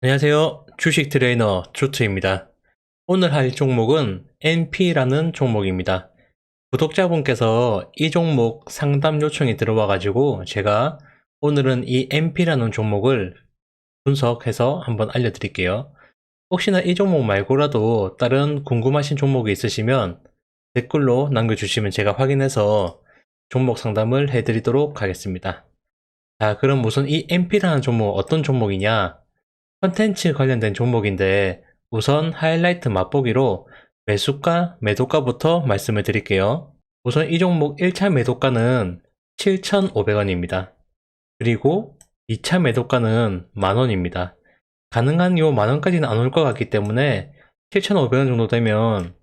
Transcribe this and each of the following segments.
안녕하세요. 주식 트레이너 조트입니다. 오늘 할 종목은 NP라는 종목입니다. 구독자분께서 이 종목 상담 요청이 들어와가지고 제가 오늘은 이 NP라는 종목을 분석해서 한번 알려드릴게요. 혹시나 이 종목 말고라도 다른 궁금하신 종목이 있으시면 댓글로 남겨주시면 제가 확인해서 종목 상담을 해드리도록 하겠습니다. 자, 그럼 우선 이 NP라는 종목 어떤 종목이냐? 컨텐츠 관련된 종목인데 우선 하이라이트 맛보기로 매수가, 매도가부터 말씀을 드릴게요. 우선 이 종목 1차 매도가는 7,500원입니다. 그리고 2차 매도가는 만원입니다. 가능한 요 만원까지는 안 올 것 같기 때문에 7,500원 정도 되면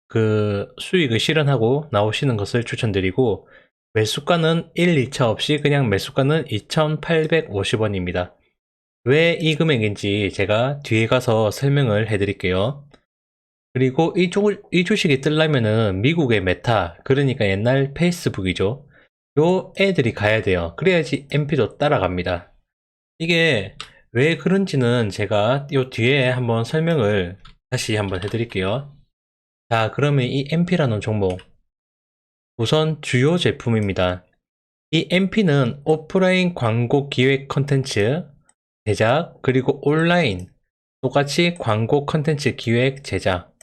그 수익을 실현하고 나오시는 것을 추천드리고, 매수가는 1, 2차 없이 그냥 매수가는 2,850원입니다. 왜 이 금액인지 제가 뒤에 가서 설명을 해드릴게요. 그리고 이 주식이 뜨려면은 미국의 메타, 그러니까 옛날 페이스북이죠. 요 애들이 가야 돼요. 그래야지 MP도 따라갑니다. 이게 왜 그런지는 제가 요 뒤에 한번 설명을 다시 한번 해드릴게요. 자, 그러면 이 MP라는 종목, 우선 주요 제품입니다. 이 MP는 오프라인 광고 기획 컨텐츠 제작, 그리고 온라인 똑같이 광고 컨텐츠 기획 제작,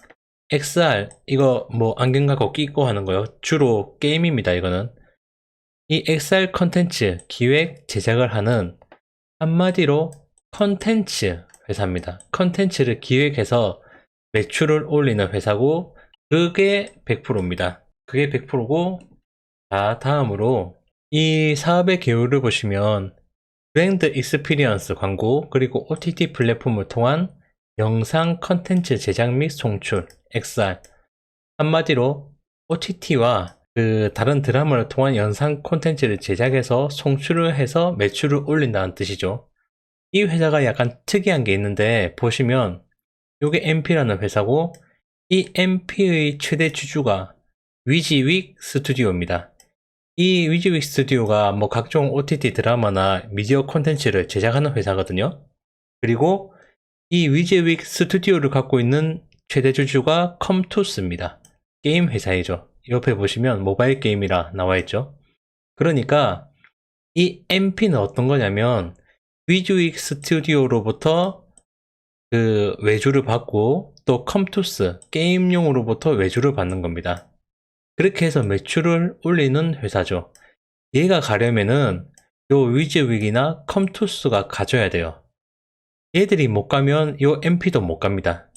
XR 이거 뭐 안경 갖고 끼고 하는 거요. 주로 게임입니다. 이거는 이 XR 컨텐츠 기획 제작을 하는, 한마디로 컨텐츠 회사입니다. 컨텐츠를 기획해서 매출을 올리는 회사고, 그게 100%입니다. 그게 100%고, 자, 다음으로 이 사업의 개요를 보시면 브랜드 익스피리언스 광고, 그리고 OTT 플랫폼을 통한 영상 컨텐츠 제작 및 송출, XR. 한마디로 OTT와 그 다른 드라마를 통한 영상 콘텐츠를 제작해서 송출을 해서 매출을 올린다는 뜻이죠. 이 회사가 약간 특이한 게 있는데 보시면 이게 MP라는 회사고, 이 MP의 최대 주주가 위지윅 스튜디오입니다. 이 위즈윅 스튜디오가 뭐 각종 OTT 드라마나 미디어 콘텐츠를 제작하는 회사거든요. 그리고 이 위즈윅 스튜디오를 갖고 있는 최대 주주가 컴투스입니다. 게임 회사이죠. 옆에 보시면 모바일 게임이라 나와 있죠. 그러니까 이 MP는 어떤 거냐면 위즈윅 스튜디오로부터 그 외주를 받고, 또 컴투스 게임용으로부터 외주를 받는 겁니다. 그렇게 해서 매출을 올리는 회사죠. 얘가 가려면은 요 위즈윅이나 컴투스가 가져야 돼요. 얘들이 못 가면 요 MP도 못 갑니다.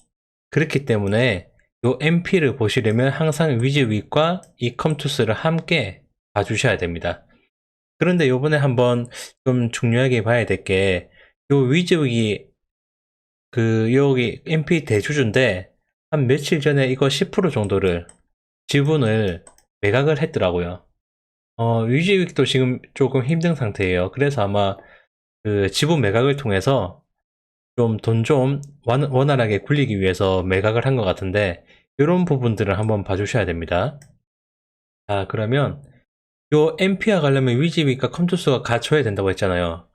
그렇기 때문에 요 MP를 보시려면 항상 위즈윅과 이 컴투스를 함께 봐주셔야 됩니다. 그런데 요번에 한번 좀 중요하게 봐야 될 게, 요 위즈윅이 그 여기 MP 대주주인데 한 며칠 전에 이거 10% 정도를 지분을 매각을 했더라고요. 위즈윅도 지금 조금 힘든 상태예요. 그래서 아마 그 지분 매각을 통해서 좀 돈 좀 원활하게 굴리기 위해서 매각을 한 것 같은데, 이런 부분들을 한번 봐주셔야 됩니다. 자, 그러면 요 MP와 가려면 위즈윅과 컴투스가 갖춰야 된다고 했잖아요.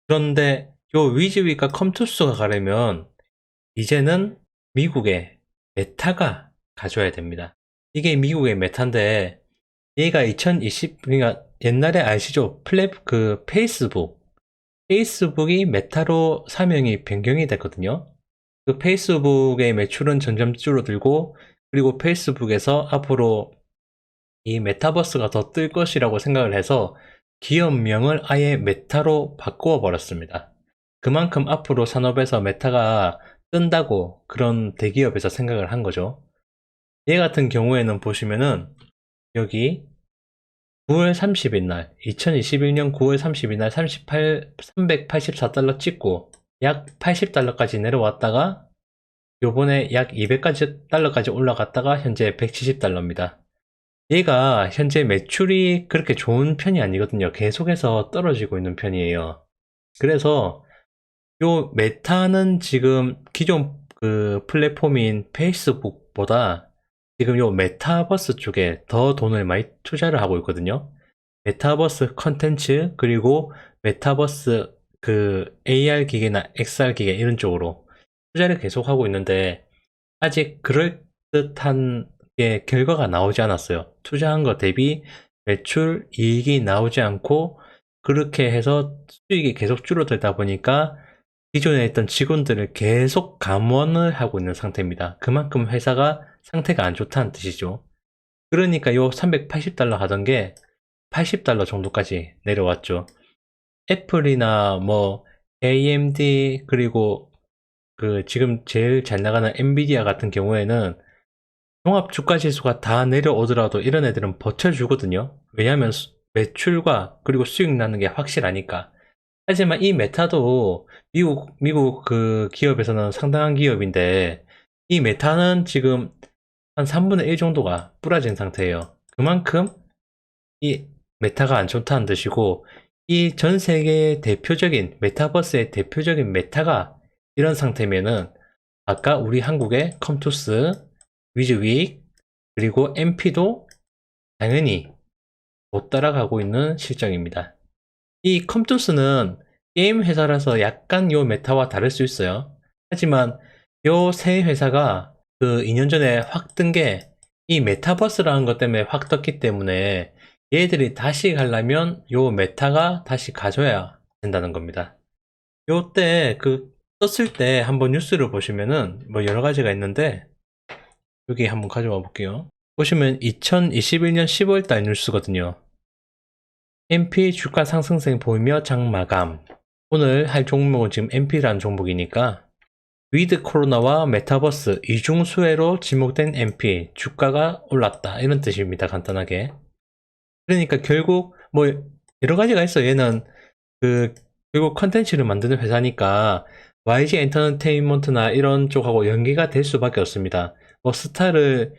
그런데 요 위즈윅과 컴투스가 가려면 이제는 미국의 메타가 가져야 됩니다. 이게 미국의 메타인데, 얘가 2020, 그러니까 옛날에 아시죠? 페이스북이 메타로 사명이 변경이 됐거든요. 그 페이스북의 매출은 점점 줄어들고, 그리고 페이스북에서 앞으로 이 메타버스가 더 뜰 것이라고 생각을 해서 기업명을 아예 메타로 바꾸어 버렸습니다. 그만큼 앞으로 산업에서 메타가 뜬다고 그런 대기업에서 생각을 한 거죠. 얘 같은 경우에는 보시면은 여기 9월 30일 날, 2021년 9월 30일 날 384달러 찍고 약 80달러까지 내려왔다가 요번에 약 200달러까지 올라갔다가 현재 170달러입니다. 얘가 현재 매출이 그렇게 좋은 편이 아니거든요. 계속해서 떨어지고 있는 편이에요. 그래서 요 메타는 지금 기존 그 플랫폼인 페이스북보다 지금 요 메타버스 쪽에 더 돈을 많이 투자를 하고 있거든요. 메타버스 컨텐츠, 그리고 메타버스 그 AR 기계나 XR 기계 이런 쪽으로 투자를 계속하고 있는데 아직 그럴듯한 게 결과가 나오지 않았어요. 투자한 것 대비 매출 이익이 나오지 않고 그렇게 해서 수익이 계속 줄어들다 보니까 기존에 있던 직원들을 계속 감원을 하고 있는 상태입니다. 그만큼 회사가 상태가 안 좋다는 뜻이죠. 그러니까 요 380달러 하던 게 80달러 정도까지 내려왔죠. 애플이나 뭐 AMD 그리고 그 지금 제일 잘 나가는 엔비디아 같은 경우에는 종합 주가 지수가 다 내려오더라도 이런 애들은 버텨주거든요. 왜냐하면 매출과 그리고 수익 나는 게 확실하니까. 하지만 이 메타도 미국 그 기업에서는 상당한 기업인데 이 메타는 지금 한 3분의 1 정도가 부러진 상태예요. 그만큼 이 메타가 안 좋다는 뜻이고 이 전 세계의 대표적인 메타버스의 대표적인 메타가 이런 상태면은 아까 우리 한국의 컴투스, 위즈윅 그리고 MP도 당연히 못 따라가고 있는 실정입니다. 이 컴투스는 게임 회사라서 약간 요 메타와 다를 수 있어요. 하지만 요 세 회사가 그 2년 전에 확 뜬 게 이 메타버스라는 것 때문에 확 떴기 때문에 얘들이 다시 가려면 요 메타가 다시 가져야 된다는 겁니다. 요때 그 떴을 때 한번 뉴스를 보시면은 뭐 여러 가지가 있는데 여기 한번 가져와 볼게요. 보시면 2021년 10월 달 뉴스거든요. MP 주가 상승세 보이며 장 마감. 오늘 할 종목은 지금 MP라는 종목이니까 위드 코로나와 메타버스 이중 수혜로 지목된 MP 주가가 올랐다 이런 뜻입니다. 간단하게. 그러니까 결국 뭐 여러 가지가 있어. 얘는 그 결국 컨텐츠를 만드는 회사니까 YG 엔터테인먼트나 이런 쪽하고 연계가 될 수밖에 없습니다. 뭐 스타를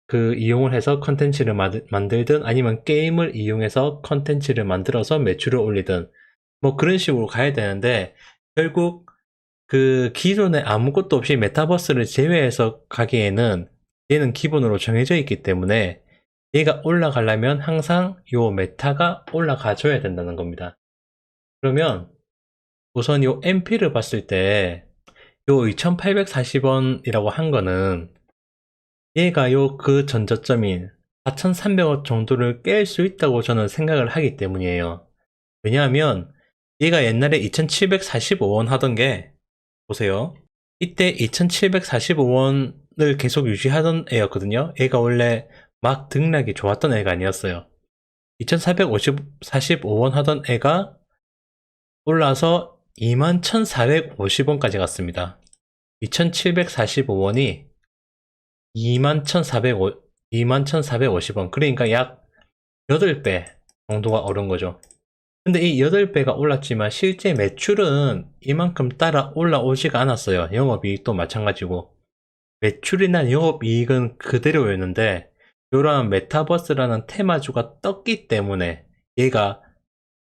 그 이용을 해서 컨텐츠를 만들든 아니면 게임을 이용해서 컨텐츠를 만들어서 매출을 올리든 뭐 그런 식으로 가야 되는데 결국 그 기존에 아무것도 없이 메타버스를 제외해서 가기에는 얘는 기본으로 정해져 있기 때문에 얘가 올라가려면 항상 요 메타가 올라가줘야 된다는 겁니다. 그러면 우선 요 MP를 봤을 때 요 2840원이라고 한 거는 얘가 요 그 전저점인 4300원 정도를 깰 수 있다고 저는 생각을 하기 때문이에요. 왜냐하면 얘가 옛날에 2745원 하던 게 보세요. 이때 2745원을 계속 유지하던 애였거든요. 얘가 원래 막 등락이 좋았던 애가 아니었어요. 2445원 하던 애가 올라서 21,450원까지 갔습니다. 2745원이 21,450원. 그러니까 약 8배 정도가 오른 거죠. 근데 이 8배가 올랐지만 실제 매출은 이만큼 따라 올라오지가 않았어요. 영업이익도 마찬가지고. 매출이나 영업이익은 그대로였는데 이러한 메타버스라는 테마주가 떴기 때문에 얘가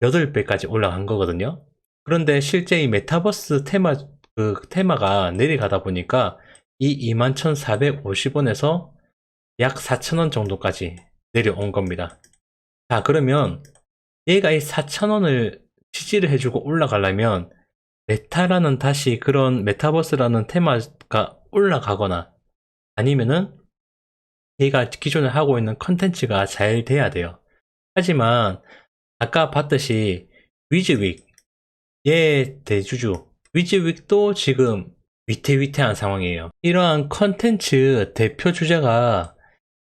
8배까지 올라간 거거든요. 그런데 실제 이 메타버스 테마가 내려가다 보니까 이 21,450원에서 약 4,000원 정도까지 내려온 겁니다. 자, 그러면 얘가 이 4,000원을 지지를 해주고 올라가려면 메타라는 다시 그런 메타버스라는 테마가 올라가거나 아니면은 얘가 기존에 하고 있는 컨텐츠가 잘 돼야 돼요. 하지만 아까 봤듯이 위즈윅 얘 대주주 위즈윅도 지금 위태위태한 상황이에요. 이러한 컨텐츠 대표 주자가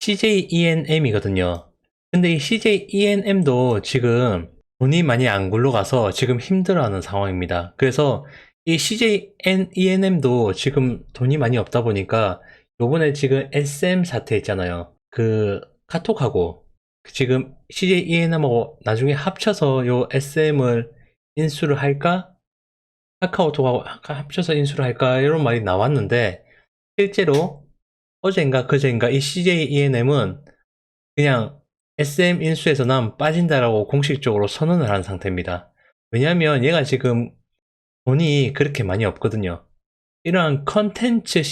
CJ ENM이거든요. 근데 이 CJ ENM도 지금 돈이 많이 안 굴러가서 지금 힘들어하는 상황입니다. 그래서 이 CJ ENM도 지금 돈이 많이 없다 보니까 요번에 지금 SM 사태 있잖아요. 그 카톡하고 지금 CJ ENM하고 나중에 합쳐서 요 SM을 인수를 할까? 카카오톡하고 합쳐서 인수를 할까? 이런 말이 나왔는데 실제로 어젠가 그젠가 이 CJ ENM은 그냥 SM 인수에서 난 빠진다라고 공식적으로 선언을 한 상태입니다. 왜냐하면 얘가 지금 돈이 그렇게 많이 없거든요. 이러한 컨텐츠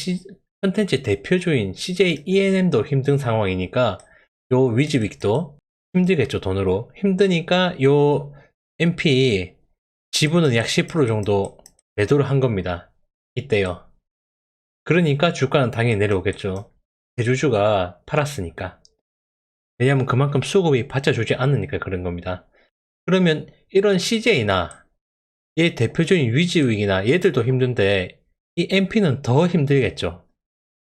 대표주인 CJ ENM도 힘든 상황이니까 요 위즈윅도 힘들겠죠. 돈으로 힘드니까 요 MP 지분은 약 10% 정도 매도를 한 겁니다. 이때요. 그러니까 주가는 당연히 내려오겠죠. 대주주가 팔았으니까. 왜냐면 그만큼 수급이 받쳐주지 않으니까 그런 겁니다. 그러면 이런 CJ나 얘 대표적인 위지우익이나 얘들도 힘든데 이 MP는 더 힘들겠죠.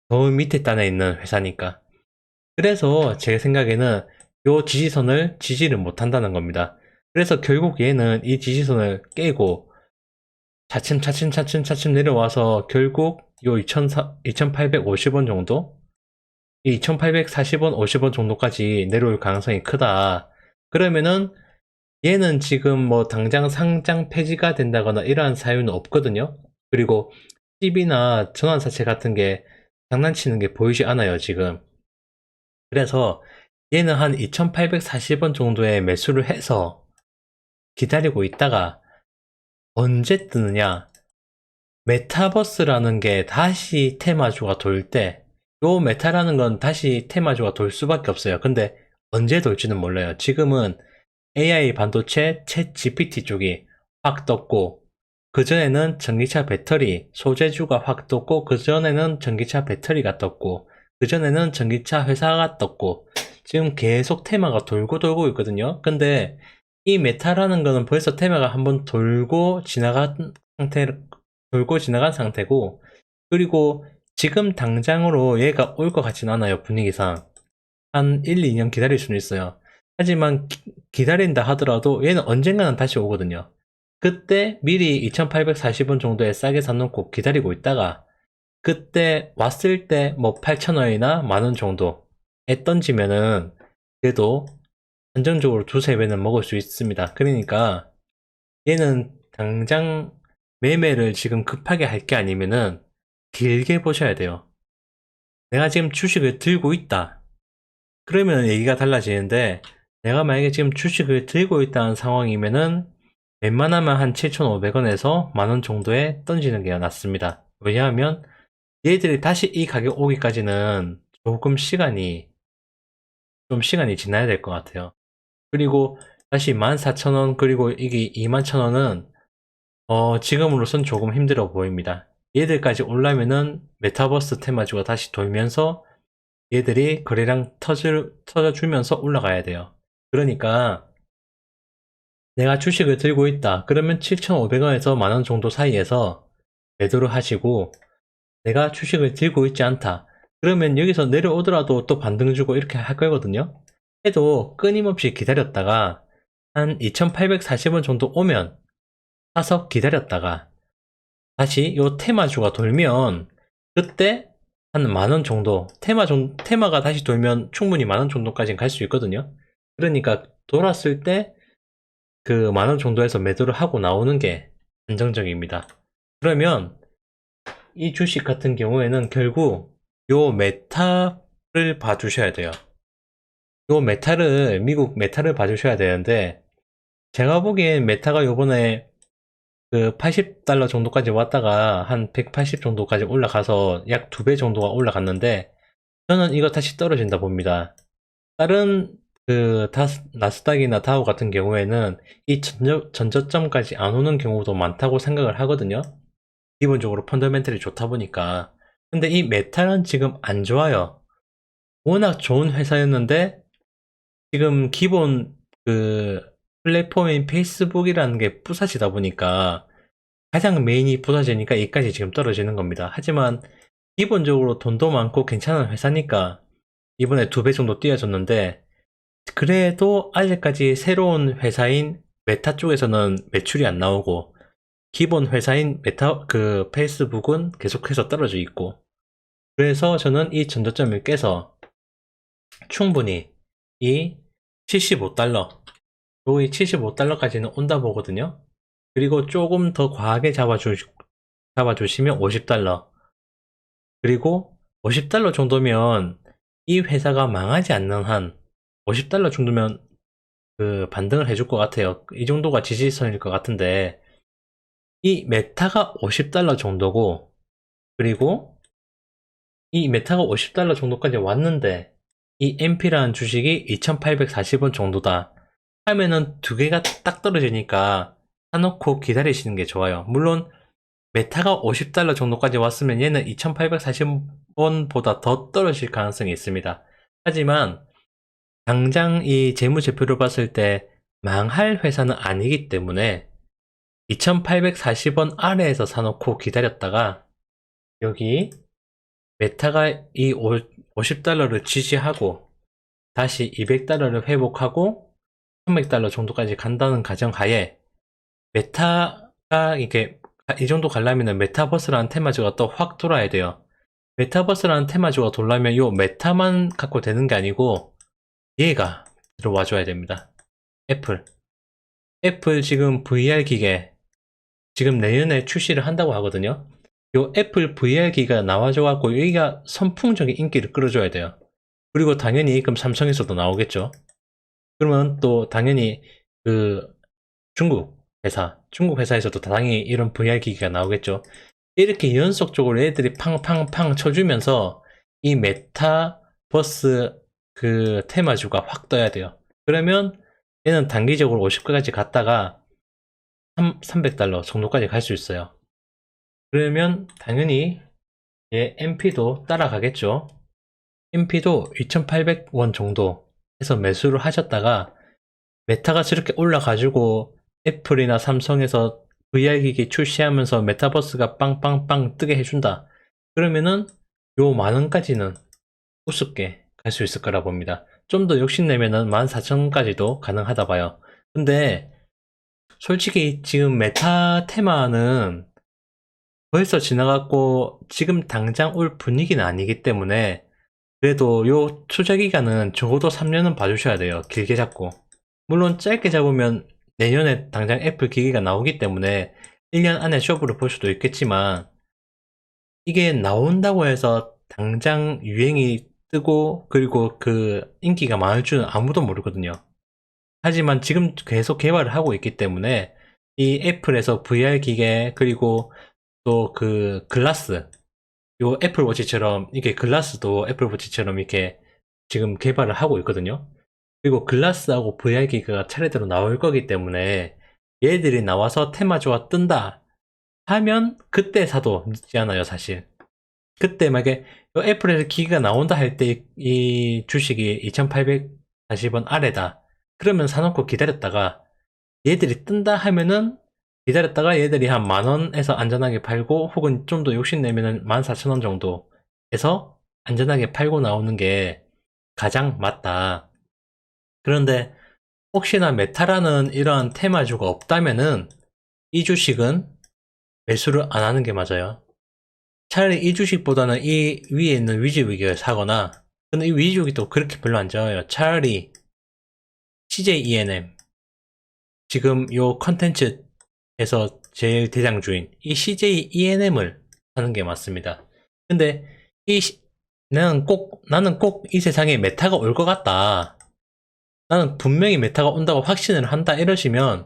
더 밑에 단에 있는 회사니까. 그래서 제 생각에는 요 지지선을 지지를 못한다는 겁니다. 그래서 결국 얘는 이 지지선을 깨고 차츰 내려와서 결국 요 2850원 정도? 이 2840원, 50원 정도까지 내려올 가능성이 크다. 그러면은 얘는 지금 뭐 당장 상장 폐지가 된다거나 이러한 사유는 없거든요. 그리고 CB나 전환사채 같은 게 장난치는 게 보이지 않아요, 지금. 그래서 얘는 한 2840원 정도에 매수를 해서 기다리고 있다가 언제 뜨느냐? 메타버스라는 게 다시 테마주가 돌 때, 요 메타라는 건 다시 테마주가 돌 수밖에 없어요. 근데 언제 돌지는 몰라요. 지금은 AI 반도체 챗 GPT 쪽이 확 떴고, 그전에는 전기차 배터리, 소재주가 확 떴고, 그전에는 전기차 배터리가 떴고, 그전에는 전기차 회사가 떴고, 지금 계속 테마가 돌고 있거든요. 근데 이 메타라는 거는 벌써 테마가 한번 돌고 지나간 상태고, 그리고 지금 당장으로 얘가 올 것 같진 않아요, 분위기상. 한 1, 2년 기다릴 수는 있어요. 하지만 기다린다 하더라도 얘는 언젠가는 다시 오거든요. 그때 미리 2840원 정도에 싸게 사놓고 기다리고 있다가 그때 왔을 때 뭐 8,000원이나 만원 정도에 던지면은 그래도 안정적으로 두세 배는 먹을 수 있습니다. 그러니까 얘는 당장 매매를 지금 급하게 할 게 아니면은 길게 보셔야 돼요. 내가 지금 주식을 들고 있다. 그러면 얘기가 달라지는데 내가 만약에 지금 주식을 들고 있다는 상황이면은 웬만하면 한 7,500원에서 만원 정도에 던지는 게 낫습니다. 왜냐하면 얘들이 다시 이 가격 오기까지는 조금 시간이 지나야 될 것 같아요. 그리고 다시 14,000원 그리고 이게 21,000원은 지금으로선 조금 힘들어 보입니다. 얘들까지 올라면은 메타버스 테마주가 다시 돌면서 얘들이 거래량 터져주면서 올라가야 돼요. 그러니까 내가 주식을 들고 있다. 그러면 7,500원에서 만원 정도 사이에서 매도를 하시고 내가 주식을 들고 있지 않다. 그러면 여기서 내려오더라도 또 반등 주고 이렇게 할 거거든요. 해도 끊임없이 기다렸다가 한 2,840원 정도 오면 사서 기다렸다가 다시 요 테마주가 돌면 그때 한 만원 정도 테마가 다시 돌면 충분히 만원 정도까지는 갈 수 있거든요. 그러니까 돌았을 때 그 만원 정도에서 매도를 하고 나오는 게 안정적입니다. 그러면 이 주식 같은 경우에는 결국 요 메타를 봐주셔야 돼요. 미국 메타를 봐주셔야 되는데 제가 보기엔 메타가 요번에 그 80달러 정도까지 왔다가 한 180 정도까지 올라가서 약 2배 정도가 올라갔는데 저는 이거 다시 떨어진다 봅니다. 다른 나스닥이나 다우 같은 경우에는 이 전저점까지 안 오는 경우도 많다고 생각을 하거든요. 기본적으로 펀더멘털이 좋다 보니까. 근데 이 메타는 지금 안 좋아요. 워낙 좋은 회사였는데 지금 기본 플랫폼인 페이스북이라는 게 부서지다 보니까 가장 메인이 부서지니까 이까지 지금 떨어지는 겁니다. 하지만 기본적으로 돈도 많고 괜찮은 회사니까 이번에 2배 정도 뛰어졌는데 그래도 아직까지 새로운 회사인 메타 쪽에서는 매출이 안 나오고 기본 회사인 페이스북은 계속해서 떨어져 있고 그래서 저는 이 전저점을 깨서 충분히 이 75달러 이 75달러까지는 온다 보거든요. 그리고 조금 더 과하게 잡아주시면 50달러 그리고 50달러 정도면 이 회사가 망하지 않는 한 50달러 정도면 반등을 해줄 것 같아요. 이 정도가 지지선일 것 같은데 이 메타가 50달러 정도고 그리고 이 메타가 50달러 정도까지 왔는데 이 MP라는 주식이 2840원 정도다 하면은 두 개가 딱 떨어지니까 사놓고 기다리시는 게 좋아요. 물론 메타가 $50 정도까지 왔으면 얘는 2840원보다 더 떨어질 가능성이 있습니다. 하지만 당장 이 재무제표를 봤을 때 망할 회사는 아니기 때문에 2840원 아래에서 사놓고 기다렸다가 여기 메타가 이 $50를 지지하고 다시 $200를 회복하고 $300 정도까지 간다는 가정하에 메타가 이게 이 정도 가려면 메타버스라는 테마주가 또 확 돌아야 돼요. 메타버스라는 테마주가 돌려면 요 메타만 갖고 되는 게 아니고 얘가 들어와 줘야 됩니다. 애플 지금 VR 기계 지금 내년에 출시를 한다고 하거든요. 요 애플 VR 기가 나와줘갖고 여기가 선풍적인 인기를 끌어줘야 돼요. 그리고 당연히 그럼 삼성에서도 나오겠죠. 그러면 또 당연히 그 중국 회사에서도 당연히 이런 VR 기기가 나오겠죠. 이렇게 연속적으로 애들이 팡팡팡 쳐주면서 이 메타버스 그 테마주가 확 떠야 돼요. 그러면 얘는 단기적으로 50까지 갔다가 $300 정도까지 갈 수 있어요. 그러면 당연히 얘 MP도 따라가겠죠. MP도 2,800원 정도 해서 매수를 하셨다가 메타가 저렇게 올라가지고 애플이나 삼성에서 VR기기 출시하면서 메타버스가 빵빵빵 뜨게 해준다. 그러면은 요 만원까지는 우습게 갈 수 있을 거라 봅니다. 좀 더 욕심내면은 14,000원까지도 가능하다 봐요. 근데 솔직히 지금 메타 테마는 벌써 지나갔고 지금 당장 올 분위기는 아니기 때문에 그래도 요 투자 기간은 적어도 3년은 봐주셔야 돼요. 길게 잡고. 물론 짧게 잡으면 내년에 당장 애플 기기가 나오기 때문에 1년 안에 쇼부를 볼 수도 있겠지만 이게 나온다고 해서 당장 유행이 뜨고 그리고 그 인기가 많을 줄은 아무도 모르거든요. 하지만 지금 계속 개발을 하고 있기 때문에 이 애플에서 VR 기계 그리고 또 그 글라스 요 애플워치처럼 이게 글라스도 애플워치처럼 이렇게 지금 개발을 하고 있거든요. 그리고 글라스하고 VR 기기가 차례대로 나올 거기 때문에 얘들이 나와서 테마주가 뜬다 하면 그때 사도 늦지 않아요, 사실. 그때 만약에 애플에서 기기가 나온다 할 때 이 주식이 2,840원 아래다. 그러면 사놓고 기다렸다가 얘들이 뜬다 하면은 기다렸다가 얘들이 한 만원에서 안전하게 팔고 혹은 좀 더 욕심내면은 14,000원 정도에서 안전하게 팔고 나오는 게 가장 맞다. 그런데 혹시나 메타라는 이런 테마주가 없다면은 이 주식은 매수를 안 하는 게 맞아요. 차라리 이 주식보다는 이 위에 있는 위즈위기를 사거나 근데 이 위즈위기도 그렇게 별로 안 좋아요. 차라리 CJ ENM 지금 요 컨텐츠에서 제일 대장주인 이 CJ ENM을 사는 게 맞습니다. 근데 나는 꼭 이 세상에 메타가 올 것 같다. 나는 분명히 메타가 온다고 확신을 한다 이러시면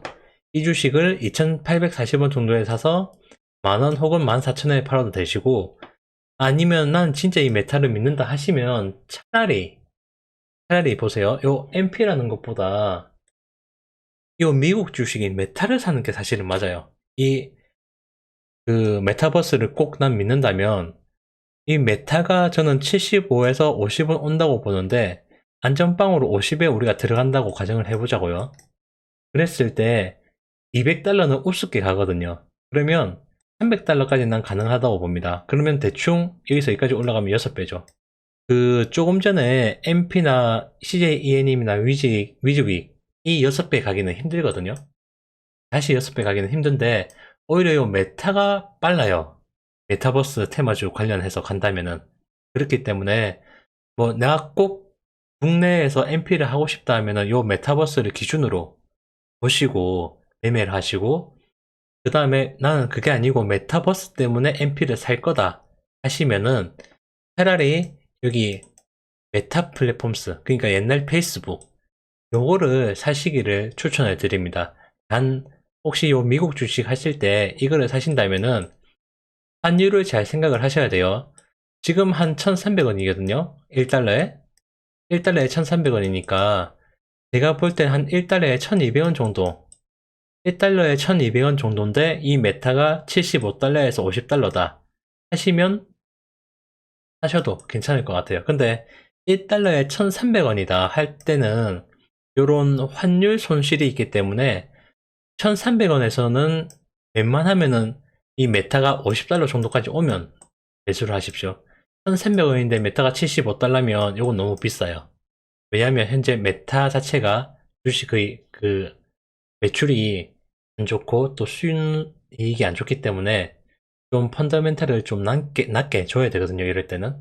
이 주식을 2,840원 정도에 사서 만원 혹은 14,000원에 팔아도 되시고 아니면 난 진짜 이 메타를 믿는다 하시면 차라리 보세요. 요 MP라는 것보다 요 미국 주식인 메타를 사는 게 사실은 맞아요. 이 그 메타버스를 꼭 난 믿는다면 이 메타가 저는 75에서 50원 온다고 보는데 안전빵으로 50에 우리가 들어간다고 가정을 해보자고요. 그랬을 때 $200는 우습게 가거든요. 그러면 $300까지 난 가능하다고 봅니다. 그러면 대충 여기서 여기까지 올라가면 6배죠. 그 조금 전에 MP나 CJ ENM이나 위즈윅 이 6배 가기는 힘들거든요. 다시 6배 가기는 힘든데 오히려 이 메타가 빨라요. 메타버스 테마주 관련해서 간다면은 그렇기 때문에 뭐 내가 꼭 국내에서 MP를 하고 싶다 하면은 요 메타버스를 기준으로 보시고 매매를 하시고 그 다음에 나는 그게 아니고 메타버스 때문에 MP를 살 거다 하시면은 차라리 여기 메타 플랫폼스 그러니까 옛날 페이스북 요거를 사시기를 추천해 드립니다. 단 혹시 요 미국 주식 하실 때 이거를 사신다면은 환율을 잘 생각을 하셔야 돼요. 지금 한 1,300원이거든요. 1달러에 1달러에 1,300원이니까 제가 볼 때 한 1달러에 1,200원 정도 1달러에 1200원 정도인데 이 메타가 75달러에서 50달러다 하시면 하셔도 괜찮을 것 같아요. 근데 1달러에 1300원이다 할 때는 요런 환율 손실이 있기 때문에 1300원에서는 웬만하면은 이 메타가 50달러 정도까지 오면 매수를 하십시오. 1300원인데 메타가 75달러면 이건 너무 비싸요. 왜냐하면 현재 메타 자체가 주식의 그 매출이 안 좋고 또 수익이 안 좋기 때문에 좀 펀더멘탈을 좀 낮게 줘야 되거든요. 이럴 때는.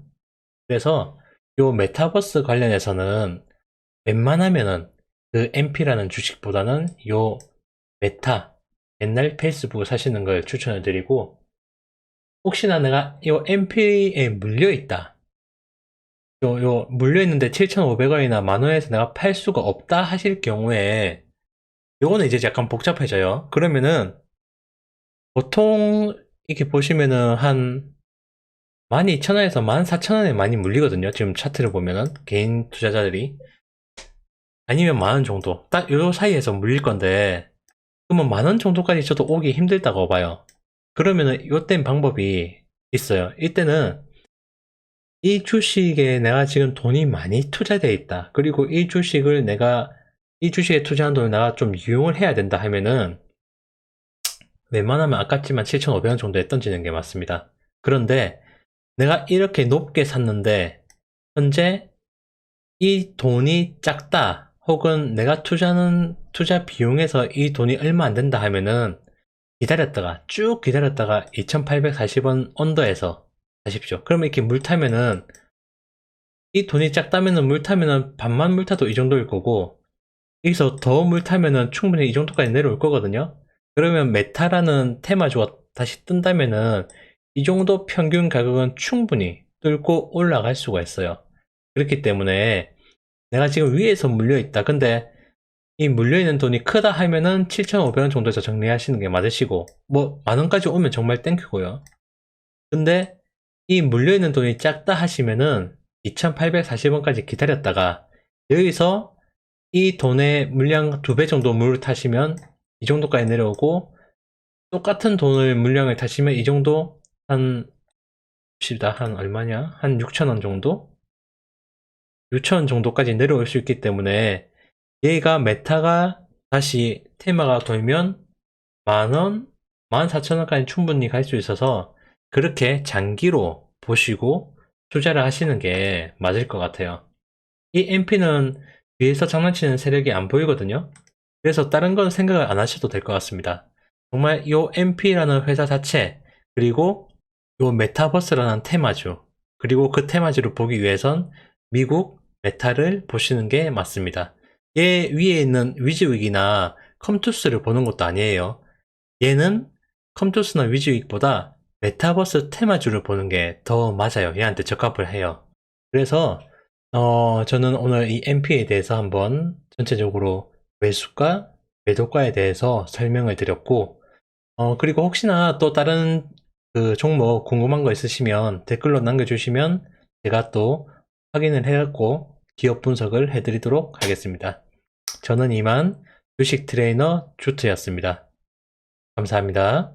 그래서 요 메타버스 관련해서는 웬만하면은 그 MP라는 주식보다는 요 메타, 옛날 페이스북을 사시는 걸 추천을 드리고, 혹시나 내가 요 MP에 물려있다. 요 물려있는데 7,500원이나 만원에서 내가 팔 수가 없다 하실 경우에, 요거는 이제 약간 복잡해져요. 그러면은, 보통, 이렇게 보시면은 한 12,000원에서 14,000원에 많이 물리거든요. 지금 차트를 보면은, 개인 투자자들이. 아니면 만원 정도. 딱 요 사이에서 물릴 건데, 그러면 만원 정도까지 저도 오기 힘들다고 봐요. 그러면은 요땐 방법이 있어요. 이때는 이 주식에 내가 지금 돈이 많이 투자되어 있다. 그리고 이 주식에 투자한 돈을 내가 좀 이용을 해야 된다 하면은 웬만하면 아깝지만 7,500원 정도에 던지는 게 맞습니다. 그런데 내가 이렇게 높게 샀는데 현재 이 돈이 작다. 혹은 내가 투자하는 투자 비용에서 이 돈이 얼마 안 된다 하면은 쭉 기다렸다가 2840원 언더에서 사십시오. 그러면 이렇게 물 타면은 이 돈이 작다면은 물 타면은 반만 물 타도 이 정도일 거고 여기서 더 물 타면은 충분히 이 정도까지 내려올 거거든요. 그러면 메타라는 테마주가 다시 뜬다면은 이 정도 평균 가격은 충분히 뚫고 올라갈 수가 있어요. 그렇기 때문에 내가 지금 위에서 물려 있다. 근데 이 물려있는 돈이 크다 하면은 7,500원 정도에서 정리하시는 게 맞으시고, 뭐, 만원까지 오면 정말 땡큐고요. 근데 이 물려있는 돈이 작다 하시면은 2,840원까지 기다렸다가 여기서 이 돈의 물량 2배 정도 물을 타시면 이 정도까지 내려오고 똑같은 돈을 물량을 타시면 이 정도 한 얼마냐? 한 6,000원 정도? 6,000원 정도까지 내려올 수 있기 때문에 얘가 메타가 다시 테마가 돌면 만원, 14,000원까지 충분히 갈 수 있어서 그렇게 장기로 보시고 투자를 하시는 게 맞을 것 같아요. 이 MP는 뒤에서 장난치는 세력이 안 보이거든요. 그래서 다른 건 생각을 안 하셔도 될 것 같습니다. 정말 이 MP라는 회사 자체, 그리고 이 메타버스라는 테마주, 그리고 그 테마주를 보기 위해선 미국 메타를 보시는 게 맞습니다. 얘 위에 있는 위즈윅이나 컴투스를 보는 것도 아니에요. 얘는 컴투스나 위즈윅보다 메타버스 테마주를 보는 게 더 맞아요. 얘한테 적합을 해요. 그래서 저는 오늘 이 MP에 대해서 한번 전체적으로 매수가, 매도가에 대해서 설명을 드렸고, 그리고 혹시나 또 다른 그 종목 궁금한 거 있으시면 댓글로 남겨주시면 제가 또 확인을 해갖고 기업 분석을 해드리도록 하겠습니다. 저는 이만 주식 트레이너 주트였습니다. 감사합니다.